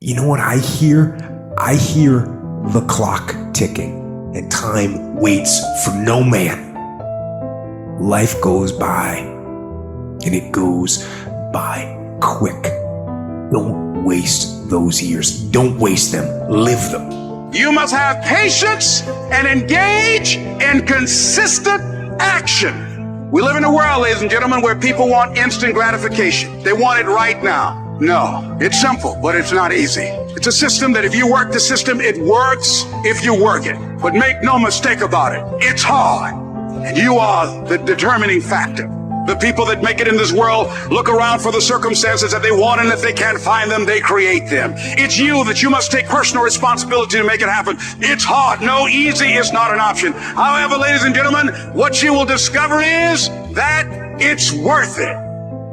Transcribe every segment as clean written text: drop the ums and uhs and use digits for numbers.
You know what I hear? I hear the clock ticking, and time waits for no man. Life goes by, and it goes by quick. Don't waste those years. Don't waste them. Live them. You must have patience and engage in consistent action. We live in a world, ladies and gentlemen, where people want instant gratification. They want it right now. No, it's simple, but it's not easy. It's a system that if you work the system, it works if you work it. But make no mistake about it, it's hard. And you are the determining factor. The people that make it in this world look around for the circumstances that they want, and if they can't find them, they create them. It's you that you must take personal responsibility to make it happen. It's hard. No, easy is not an option. However, ladies and gentlemen, what you will discover is that it's worth it.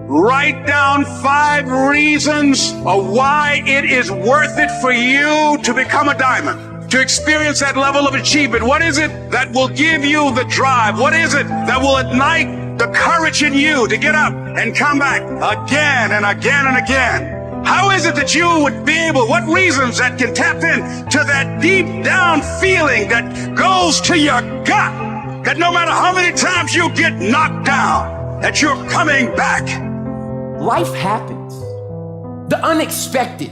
Write down 5 reasons of why it is worth it for you to become a diamond, to experience that level of achievement. What is it that will give you the drive? What is it that will ignite the courage in you to get up and come back again and again and again? How is it that you would be able, what reasons that can tap into that deep down feeling that goes to your gut, that no matter how many times you get knocked down, that you're coming back? Life happens. The unexpected,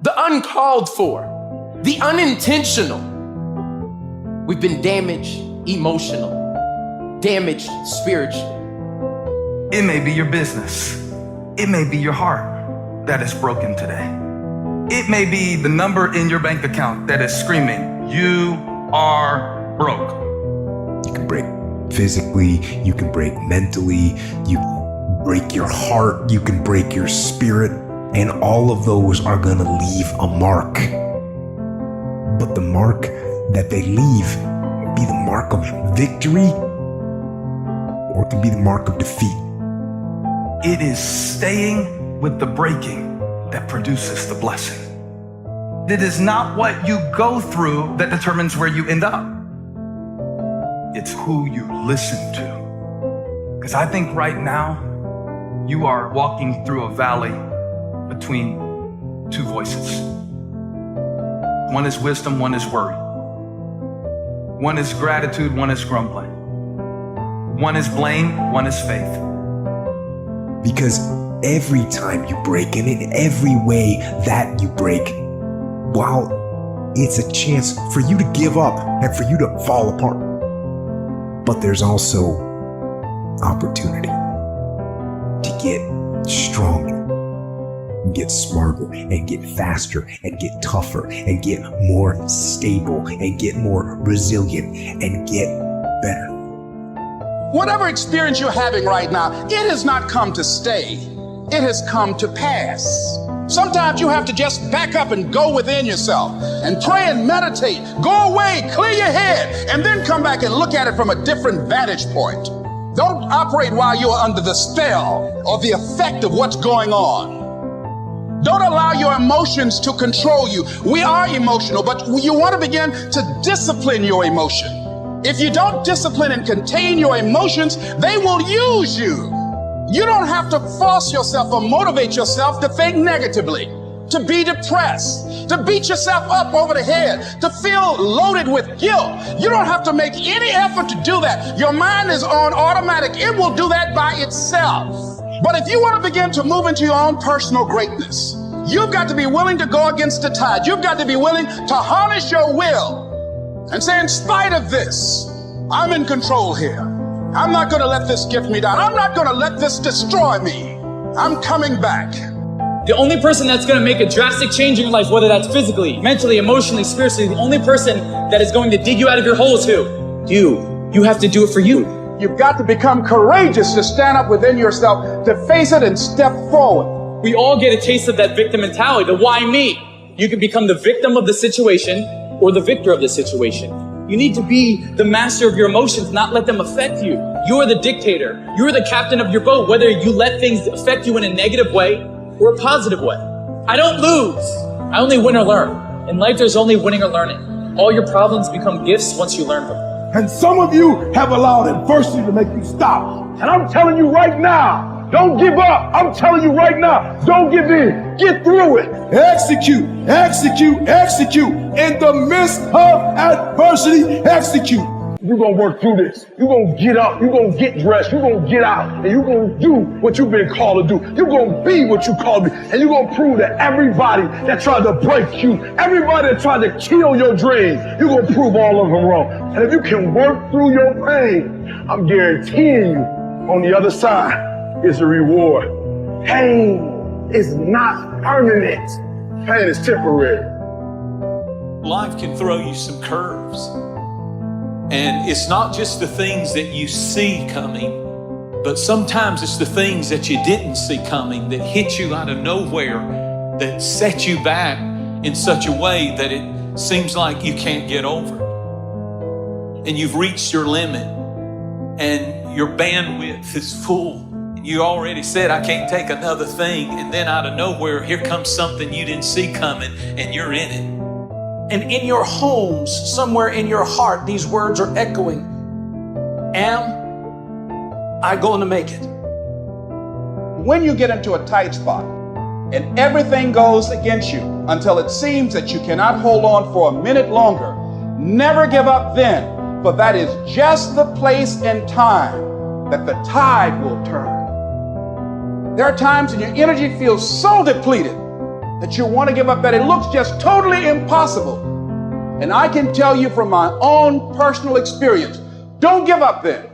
the uncalled for, the unintentional. We've been damaged emotional, damaged spiritually. It may be your business. It may be your heart that is broken today. It may be the number in your bank account that is screaming, you are broke. You can break physically, you can break mentally, you can break your heart, you can break your spirit, and all of those are gonna leave a mark. But the mark that they leave can be the mark of victory, or it can be the mark of defeat. It is staying with the breaking that produces the blessing. It is not what you go through that determines where you end up. It's who you listen to. Because I think right now, you are walking through a valley between 2 voices. One is wisdom, one is worry. One is gratitude, one is grumbling. One is blame, one is faith. Because every time you break, and in every way that you break, while it's a chance for you to give up and for you to fall apart, but there's also opportunity to get stronger, and get smarter, and get faster, and get tougher, and get more stable, and get more resilient, and get better. Whatever experience you're having right now, it has not come to stay. It has come to pass. Sometimes you have to just back up and go within yourself and pray and meditate. Go away, clear your head, and then come back and look at it from a different vantage point. Don't operate while you're under the spell or the effect of what's going on. Don't allow your emotions to control you. We are emotional, but you want to begin to discipline your emotion. If you don't discipline and contain your emotions, they will use you. You don't have to force yourself or motivate yourself to think negatively, to be depressed, to beat yourself up over the head, to feel loaded with guilt. You don't have to make any effort to do that. Your mind is on automatic. It will do that by itself. But if you want to begin to move into your own personal greatness, you've got to be willing to go against the tide. You've got to be willing to harness your will and say, in spite of this, I'm in control here. I'm not going to let this get me down. I'm not going to let this destroy me. I'm coming back. The only person that's going to make a drastic change in your life, whether that's physically, mentally, emotionally, spiritually, the only person that is going to dig you out of your hole is who? You. You have to do it for you. You've got to become courageous to stand up within yourself, to face it and step forward. We all get a taste of that victim mentality, the why me. You can become the victim of the situation or the victor of the situation. You need to be the master of your emotions, not let them affect you. You are the dictator. You are the captain of your boat, whether you let things affect you in a negative way or a positive way. I don't lose. I only win or learn. In life, there's only winning or learning. All your problems become gifts once you learn from them. And some of you have allowed adversity to make you stop. And I'm telling you right now, Don't give up. I'm telling you right now, don't give in. Get through it. Execute, execute, execute. In the midst of adversity, execute. You're going to work through this. You're going to get up. You're going to get dressed. You're going to get out. And you're going to do what you've been called to do. You're going to be what you called to be. And you're going to prove to everybody that tried to break you, everybody that tried to kill your dreams, you're going to prove all of them wrong. And if you can work through your pain, I'm guaranteeing you on the other side is a reward. Pain is not permanent. Pain is temporary. Life can throw you some curves. And it's not just the things that you see coming, but sometimes it's the things that you didn't see coming that hit you out of nowhere, that set you back in such a way that it seems like you can't get over. And you've reached your limit and your bandwidth is full. You already said, I can't take another thing. And then out of nowhere, here comes something you didn't see coming and you're in it. And in your homes, somewhere in your heart, these words are echoing. Am I going to make it? When you get into a tight spot and everything goes against you until it seems that you cannot hold on for a minute longer, never give up then, for that is just the place and time that the tide will turn. There are times when your energy feels so depleted that you want to give up, that it looks just totally impossible. And I can tell you from my own personal experience, don't give up then.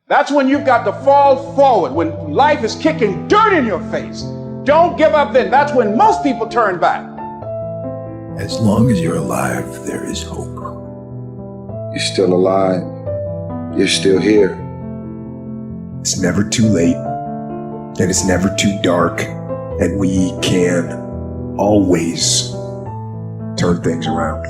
That's when you've got to fall forward, when life is kicking dirt in your face. Don't give up then. That's when most people turn back. As long as you're alive, there is hope. You're still alive. You're still here. It's never too late, and it's never too dark, and we can always turn things around.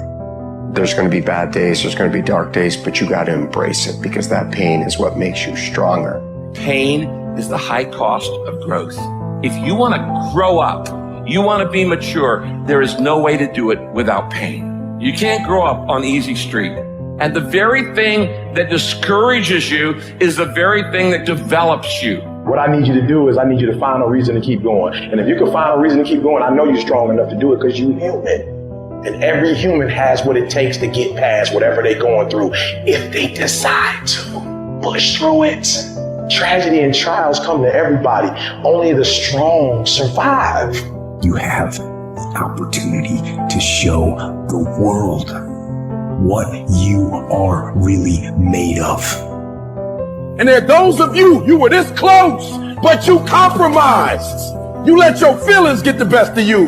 There's going to be bad days, there's going to be dark days, but you got to embrace it because that pain is what makes you stronger. Pain is the high cost of growth. If you want to grow up, you want to be mature, there is no way to do it without pain. You can't grow up on easy street. And the very thing that discourages you is the very thing that develops you. What I need you to do is I need you to find a reason to keep going. And if you can find a reason to keep going, I know you're strong enough to do it because you're human. And every human has what it takes to get past whatever they're going through if they decide to push through it. Tragedy and trials come to everybody. Only the strong survive. You have the opportunity to show the world what you are really made of. And there are those of you were this close, but you compromised. You let your feelings get the best of you.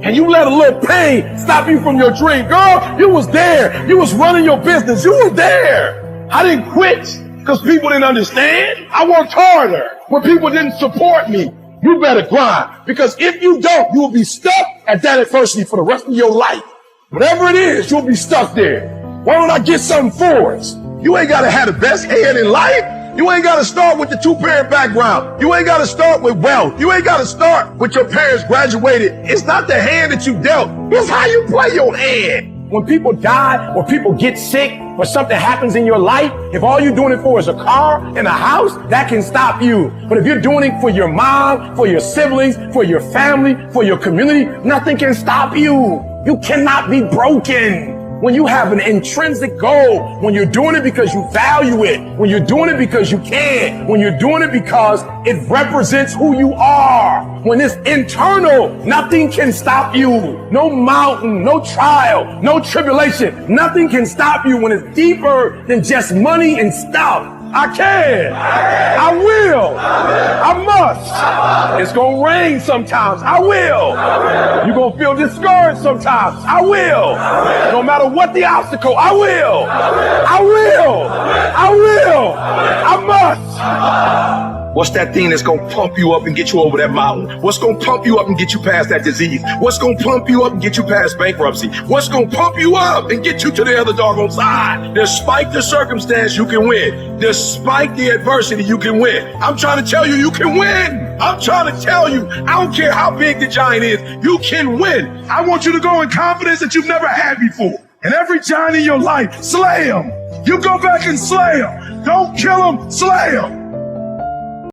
And you let a little pain stop you from your dream. Girl, you was there. You was running your business. You were there. I didn't quit because people didn't understand. I worked harder when people didn't support me. You better grind, because if you don't, you will be stuck at that adversity for the rest of your life. Whatever it is, you'll be stuck there. Why don't I get something for us? You ain't got to have the best head in life. You ain't got to start with the two-parent background. You ain't got to start with wealth. You ain't got to start with your parents graduated. It's not the hand that you dealt. It's how you play your hand. When people die or people get sick or something happens in your life, if all you're doing it for is a car and a house, that can stop you. But if you're doing it for your mom, for your siblings, for your family, for your community, nothing can stop you. You cannot be broken. When you have an intrinsic goal, when you're doing it because you value it, when you're doing it because you can, when you're doing it because it represents who you are, when it's internal, nothing can stop you. No mountain, no trial, no tribulation, nothing can stop you when it's deeper than just money and stuff. I can. I will. I must. It's going to rain sometimes. I will. You're going to feel discouraged sometimes. I will. No matter what the obstacle, I will. I will. I will. I must. What's that thing that's gonna pump you up and get you over that mountain? What's gonna pump you up and get you past that disease? What's gonna pump you up and get you past bankruptcy? What's gonna pump you up and get you to the other doggone side? Despite the circumstance, you can win. Despite the adversity, you can win. I'm trying to tell you, you can win. I'm trying to tell you, I don't care how big the giant is, you can win. I want you to go in confidence that you've never had before. And every giant in your life, slay him. You go back and slay him. Don't kill him, slay him.